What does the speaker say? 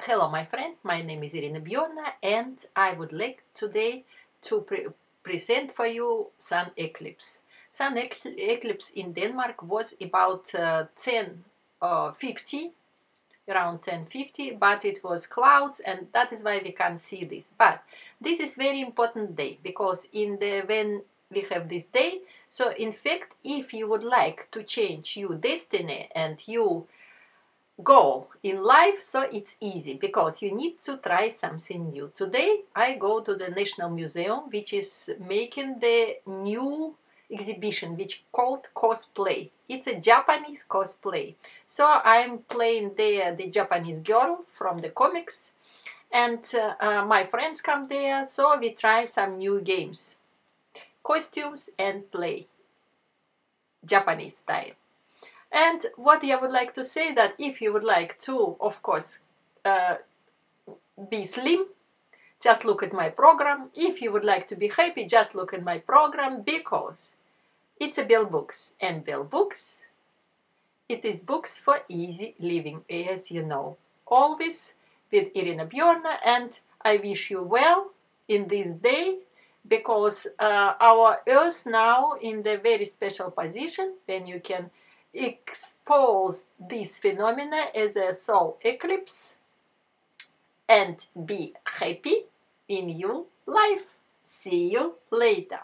Hello, my friend. My name is Irina Bjorna, and I would like today to present for you sun eclipse. Sun eclipse in Denmark was about 10:50, around 10:50, but it was clouds, and that is why we can't see this. But this is very important day because when we have this day, so in fact, if you would like to change your destiny and your goal in life, so it's easy because you need to try something new. Today I go to the National Museum, which is making the new exhibition which called cosplay. It's a Japanese cosplay, so I'm playing there the Japanese girl from the comics, and my friends come there, so we try some new games, costumes and play Japanese style. And what I would like to say that if you would like to, of course, be slim, just look at my program. If you would like to be happy, just look at my program because it's a Bell Books. And Bell Books, it is books for easy living, as you know. Always with Irina Bjorna, and I wish you well in this day because our Earth now in the very special position when you can expose this phenomena as a solar eclipse and be happy in your life. See you later.